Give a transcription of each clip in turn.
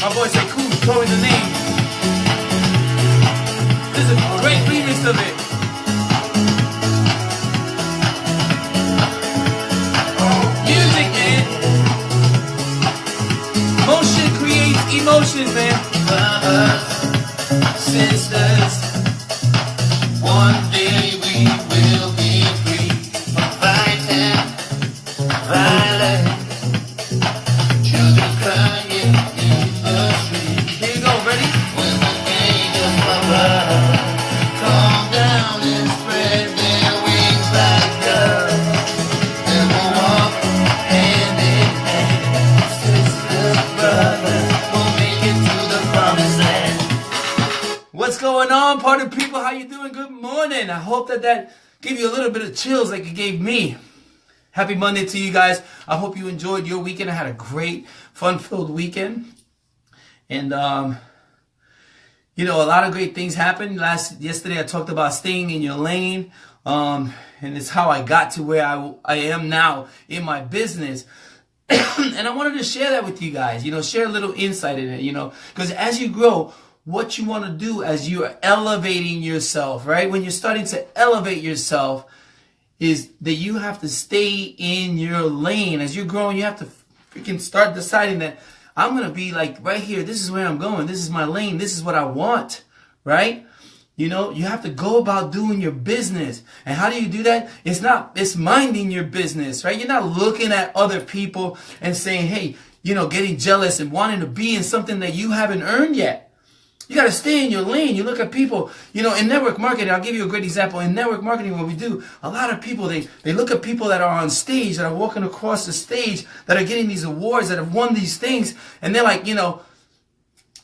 My boy said, cool, throw in the name. This is a great remix of it. Music, man. Motion creates emotion, man. Sisters, one day we will be free from fighting violence. Children crying in the street. Here you go, ready? When the angels above come down and spread their wings like doves, they will walk hand in hand. Sisters, brothers, we'll make it to the promised land. What's going on, party people? How you doing? Good morning. I hope that gave you a little bit of chills like it gave me. Happy Monday to you guys. I hope you enjoyed your weekend. I had a great, fun-filled weekend. And, you know, a lot of great things happened. Yesterday I talked about staying in your lane. And it's how I got to where I am now in my business. And I wanted to share that with you guys, you know, share a little insight in it, you know, because as you grow, what you want to do as you are elevating yourself, right? When you're starting to elevate yourself is that you have to stay in your lane. As you're growing, you have to freaking start deciding that I'm going to be like right here. This is where I'm going. This is my lane. This is what I want, right? You know, you have to go about doing your business. And how do you do that? It's minding your business, right? You're not looking at other people and saying, hey, you know, getting jealous and wanting to be in something that you haven't earned yet. You got to stay in your lane. You look at people, you know, in network marketing, I'll give you a great example. In network marketing, what we do, a lot of people, they look at people that are on stage, that are walking across the stage, that are getting these awards, that have won these things, and they're like, you know,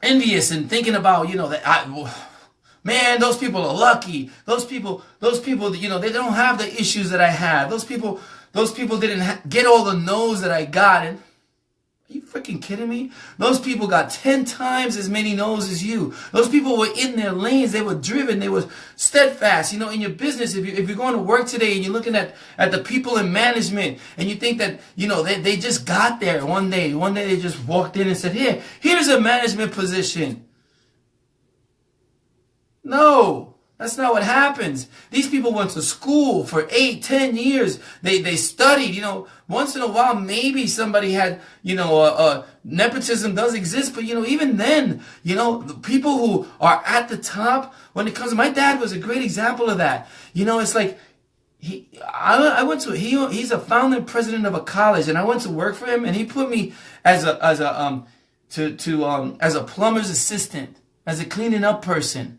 envious and thinking about, you know, that man, those people are lucky. Those people, you know, they don't have the issues that I have. Those people didn't get all the no's that I got. And are you freaking kidding me? Those people got 10 times as many no's as you. Those people were in their lanes. They were driven. They were steadfast. You know, in your business, if you're going to work today and you're looking at the people in management and you think that, you know, they just got there one day. One day they just walked in and said, here's a management position. No. That's not what happens. These people went to school for 8, 10 years. They studied, you know, once in a while, maybe somebody had, you know, nepotism does exist. But, you know, even then, you know, the people who are at the top, when it comes to, my dad was a great example of that. You know, it's like, he's a founding president of a college, and I went to work for him, and he put me as a plumber's assistant, as a cleaning up person.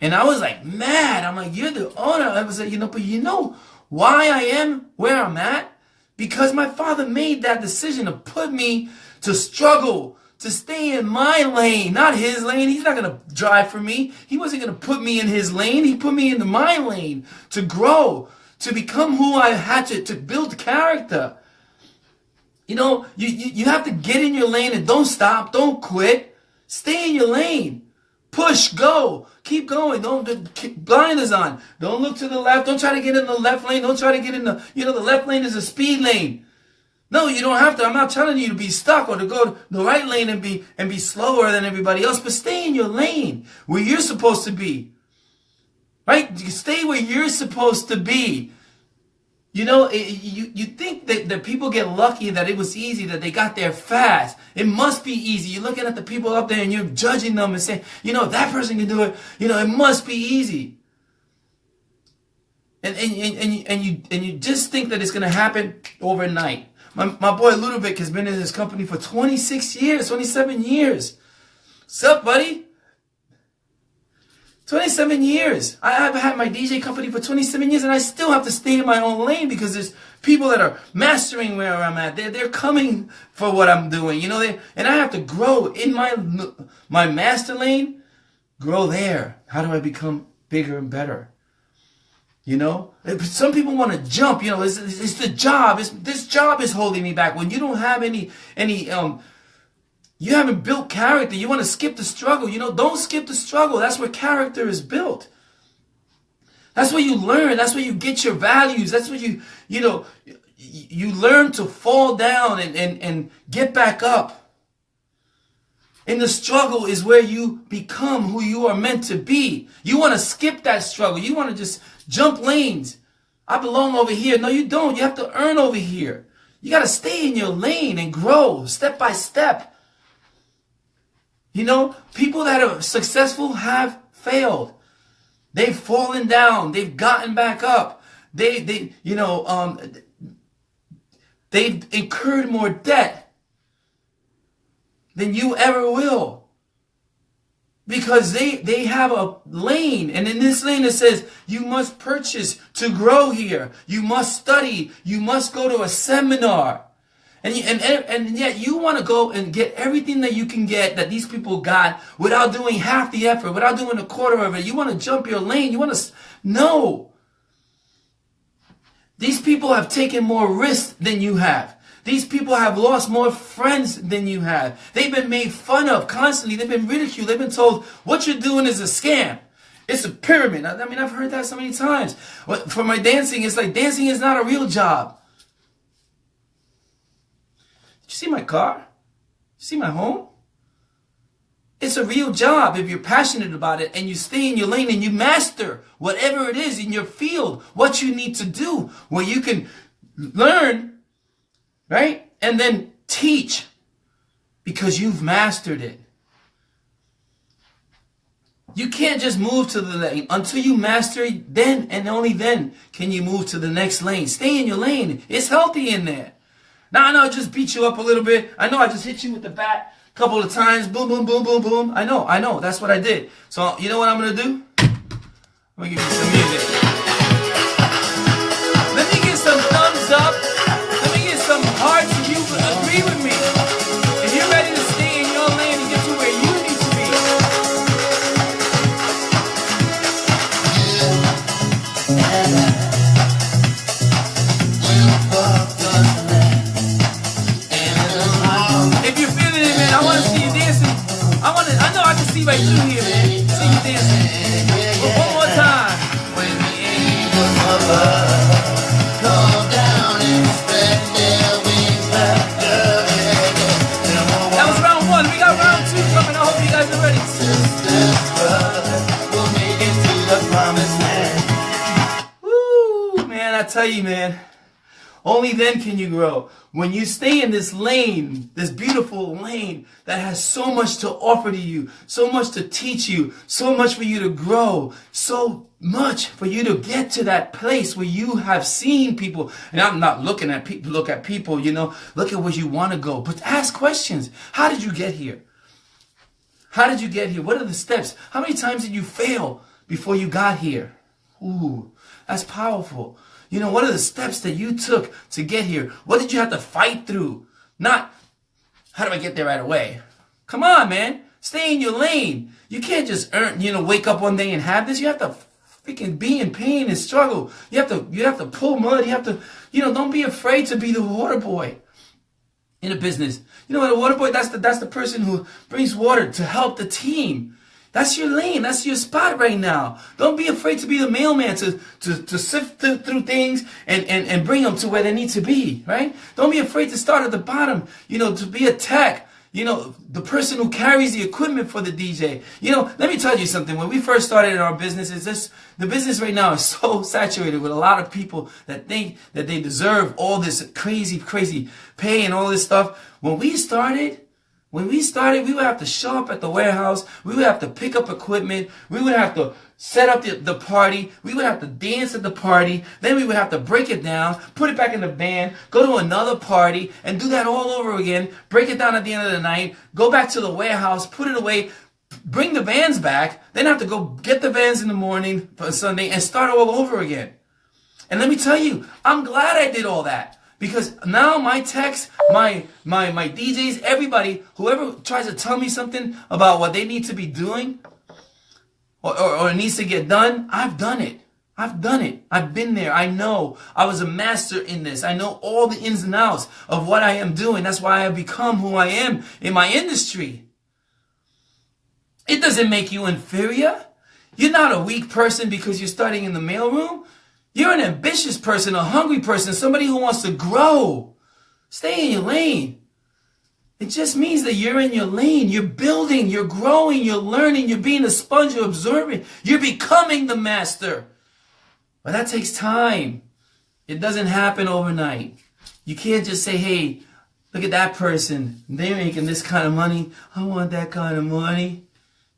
And I was like, mad. I'm like, you're the owner. I was like, you know, but you know why I am where I'm at? Because my father made that decision to put me to struggle, to stay in my lane, not his lane. He's not going to drive for me. He wasn't going to put me in his lane. He put me into my lane to grow, to become who I had to build character. You know, you have to get in your lane and don't stop. Don't quit. Stay in your lane. Push, go, keep going. Don't keep blinders on. Don't look to the left. Don't try to get in the left lane. Don't try to get in the, you know, the left lane is a speed lane. No, you don't have to. I'm not telling you to be stuck or to go to the right lane and be slower than everybody else, but stay in your lane where you're supposed to be. Right? Stay where you're supposed to be. You know, you think that people get lucky, that it was easy, that they got there fast. It must be easy. You're looking at the people up there and you're judging them and saying, you know, if that person can do it, you know, it must be easy. And you just think that it's going to happen overnight. My boy Ludovic has been in this company for 26 years, 27 years. What's up, buddy? 27 years. I've had my DJ company for 27 years, and I still have to stay in my own lane because there's people that are mastering where I'm at. They're coming for what I'm doing, you know. And I have to grow in my master lane. Grow there. How do I become bigger and better? You know, some people want to jump. You know, it's the job. This job is holding me back. When you don't have any you haven't built character. You want to skip the struggle. You know, don't skip the struggle. That's where character is built. That's where you learn. That's where you get your values. That's where you learn to fall down and get back up. In the struggle is where you become who you are meant to be. You want to skip that struggle. You want to just jump lanes. I belong over here. No, you don't. You have to earn over here. You got to stay in your lane and grow step by step. You know, people that are successful have failed. They've fallen down. They've gotten back up. They've incurred more debt than you ever will. Because they have a lane. And in this lane it says, you must purchase to grow here. You must study. You must go to a seminar. And yet you want to go and get everything that you can get that these people got without doing half the effort, without doing a quarter of it. You want to jump your lane. You want to... No. These people have taken more risks than you have. These people have lost more friends than you have. They've been made fun of constantly. They've been ridiculed. They've been told, what you're doing is a scam. It's a pyramid. I mean, I've heard that so many times. For my dancing, it's like dancing is not a real job. Did you see my car? You see my home? It's a real job if you're passionate about it and you stay in your lane and you master whatever it is in your field, what you need to do, where you can learn, right? And then teach because you've mastered it. You can't just move to the lane until you master it. Then and only then can you move to the next lane. Stay in your lane. It's healthy in there. Now I know I just beat you up a little bit. I know I just hit you with the bat a couple of times. Boom, boom, boom, boom, boom. I know. That's what I did. So you know what I'm going to do? I'm going to give you some music. Let me get some thumbs up. Let me get some hearts if you agree with me. If you're ready to stay in your lane and get to where you need to be. If you're feeling it, man, I want to see you dancing. I know I can see right through here, man. See you dancing. But one more time. When the angels above come down and spread their wings like doves, That was round one. We got round two coming. I hope you guys are ready. sisters, brothers, we'll make it to the promised land. Woo, man, I tell you, man. Only then can you grow. When you stay in this lane, this beautiful lane that has so much to offer to you, so much to teach you, so much for you to grow, so much for you to get to that place where you have seen people. And I'm not looking at people, look at people, you know, look at where you want to go. But ask questions. How did you get here? How did you get here? What are the steps? How many times did you fail before you got here? Ooh, that's powerful. You know, what are the steps that you took to get here? What did you have to fight through? Not, how do I get there right away? Come on, man. Stay in your lane. You can't just wake up one day and have this. You have to freaking be in pain and struggle. You have to pull mud. You have to, don't be afraid to be the water boy in a business. You know what, a water boy, that's the person who brings water to help the team. That's your lane. That's your spot right now. Don't be afraid to be the mailman, to sift through things and bring them to where they need to be, right? Don't be afraid to start at the bottom, to be a tech, the person who carries the equipment for the DJ. Let me tell you something. When we first started in our business, the business right now is so saturated with a lot of people that think that they deserve all this crazy, crazy pay and all this stuff. When we started, we would have to show up at the warehouse. We would have to pick up equipment. We would have to set up the party. We would have to dance at the party. Then we would have to break it down, put it back in the van, go to another party, and do that all over again. Break it down at the end of the night, go back to the warehouse, put it away, bring the vans back, then have to go get the vans in the morning for Sunday and start all over again. And let me tell you, I'm glad I did all that. Because now my techs, my DJs, everybody, whoever tries to tell me something about what they need to be doing or needs to get done, I've done it. I've done it. I've been there. I know. I was a master in this. I know all the ins and outs of what I am doing. That's why I have become who I am in my industry. It doesn't make you inferior. You're not a weak person because you're starting in the mailroom. You're an ambitious person, a hungry person, somebody who wants to grow. Stay in your lane. It just means that you're in your lane. You're building, you're growing, you're learning, you're being a sponge, you're observing, you're becoming the master. But that takes time. It doesn't happen overnight. You can't just say, hey, look at that person. They're making this kind of money. I want that kind of money.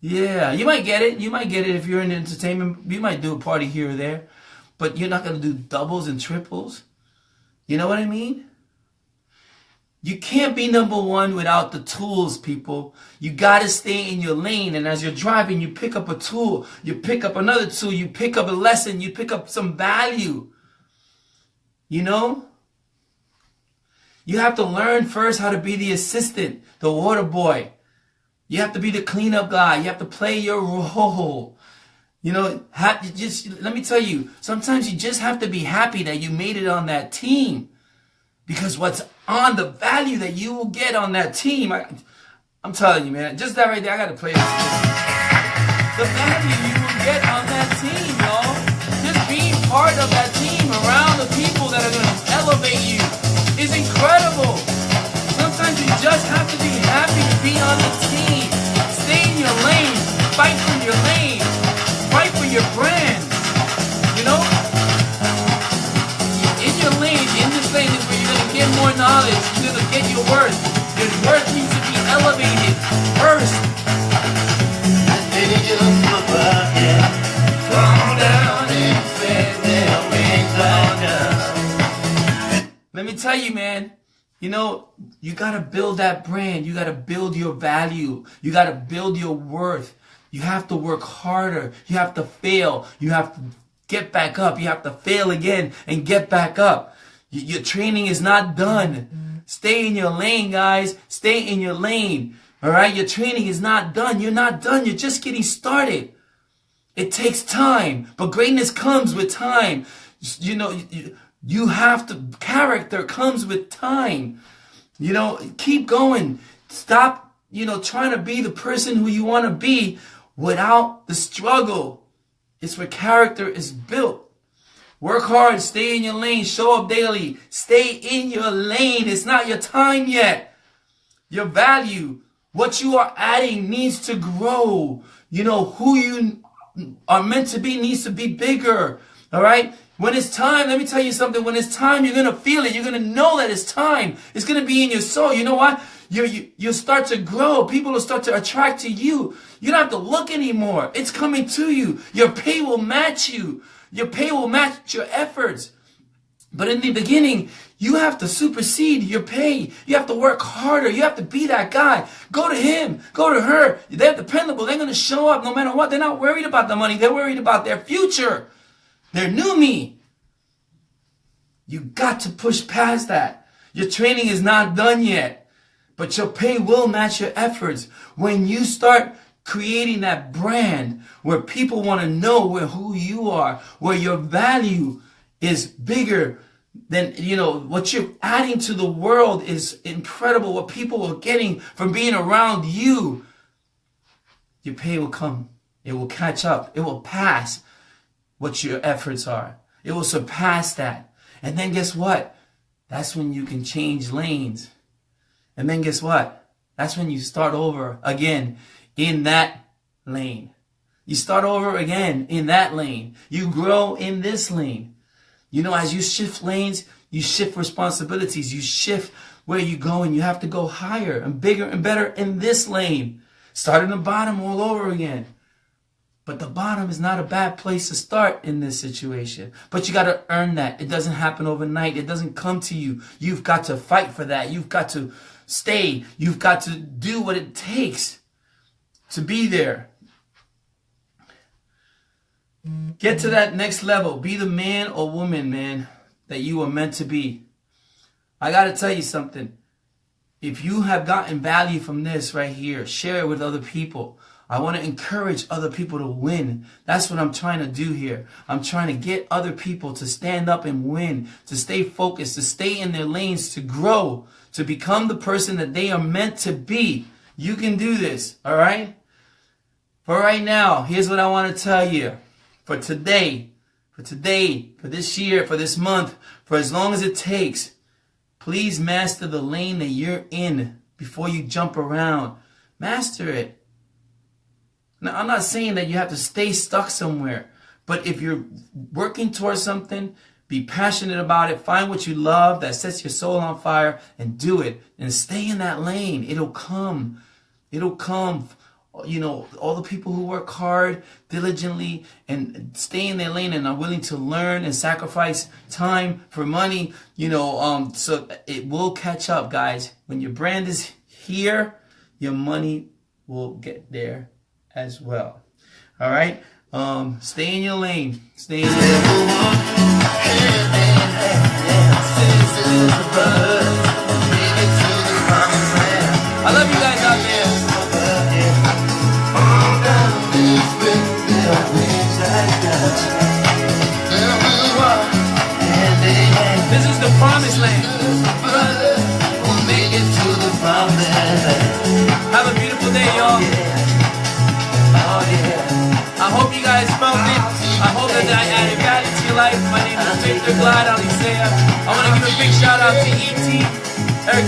Yeah, you might get it. You might get it if you're in entertainment. You might do a party here or there. But you're not going to do doubles and triples. You know what I mean? You can't be number one without the tools, people. You got to stay in your lane. And as you're driving, you pick up a tool. You pick up another tool. You pick up a lesson. You pick up some value. You know? You have to learn first how to be the assistant, the water boy. You have to be the cleanup guy. You have to play your role. You know, let me tell you, sometimes you just have to be happy that you made it on that team. Because what's on the value that you will get on that team, I'm telling you, man, just that right there, I got to play this. The value you will get on that team, y'all. Just being part of that team, around the people that are going to elevate you, is incredible. Sometimes you just have to be happy to be on the team. Stay in your lane. Fight for your lane. Fight for your brand. You know? In your lane, in this lane is where you're going to get more knowledge. You're going to get your worth. Your worth needs to be elevated first. Let me tell you, man, you know, you got to build that brand. You got to build your value. You got to build your worth. You have to work harder. You have to fail. You have to get back up. You have to fail again and get back up. Your training is not done. Stay in your lane, guys. Stay in your lane. All right? Your training is not done. You're not done. You're just getting started. It takes time, but greatness comes with time. You know, you have to, character comes with time. You know, keep going. Stop, trying to be the person who you want to be without the struggle. It's where character is built. Work hard, stay in your lane, show up daily. Stay in your lane. It's not your time yet. Your value, what you are adding needs to grow. Who you are meant to be needs to be bigger. All right? When it's time, let me tell you something. When it's time, you're going to feel it. You're going to know that it's time. It's going to be in your soul. You know what? You'll start to grow. People will start to attract to you. You don't have to look anymore. It's coming to you. Your pay will match you. Your pay will match your efforts. But in the beginning, you have to supersede your pay. You have to work harder. You have to be that guy. Go to him. Go to her. They're dependable. They're going to show up no matter what. They're not worried about the money. They're worried about their future. Their new me. You got to push past that. Your training is not done yet. But your pay will match your efforts. When you start creating that brand where people want to know who you are, where your value is bigger than, what you're adding to the world is incredible. What people are getting from being around you, your pay will come. It will catch up. It will pass what your efforts are. It will surpass that. And then guess what? That's when you can change lanes. And then guess what? That's when you start over again in that lane. You start over again in that lane. You grow in this lane. As you shift lanes, you shift responsibilities. You shift where you go, and you have to go higher and bigger and better in this lane. Start in the bottom all over again. But the bottom is not a bad place to start in this situation. But you got to earn that. It doesn't happen overnight. It doesn't come to you. You've got to fight for that. You've got to stay. You've got to do what it takes to be there. Get to that next level. Be the man or woman, man, that you are meant to be. I got to tell you something. If you have gotten value from this right here, share it with other people. I want to encourage other people to win. That's what I'm trying to do here. I'm trying to get other people to stand up and win, to stay focused, to stay in their lanes, to grow, to become the person that they are meant to be. You can do this, all right? For right now, here's what I want to tell you. For today, for this year, for this month, for as long as it takes, please master the lane that you're in. before you jump around. Master it. Now, I'm not saying that you have to stay stuck somewhere, but if you're working towards something, be passionate about it. Find what you love that sets your soul on fire and do it. And stay in that lane. It'll come. It'll come. You know, all the people who work hard, diligently, and stay in their lane and are willing to learn and sacrifice time for money, you know, so it will catch up, guys. When your brand is here, your money will get there as well. All right? Stay in your lane. Stay in your lane. I love you guys out there. This is the promised land. We'll make it to the promised land. Have a beautiful day, y'all. Oh yeah. I hope you guys felt it. I hope that I added value to your life. My name is Victor Glad Alicea. I want to give a big shout out to E.T. Eric.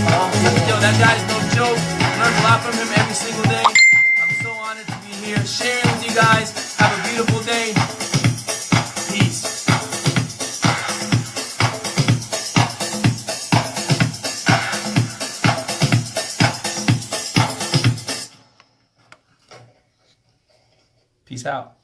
Yo, that guy's no joke. Learn a lot from him every single day. I'm so honored to be here sharing with you guys. Have a beautiful day. Peace. Peace out.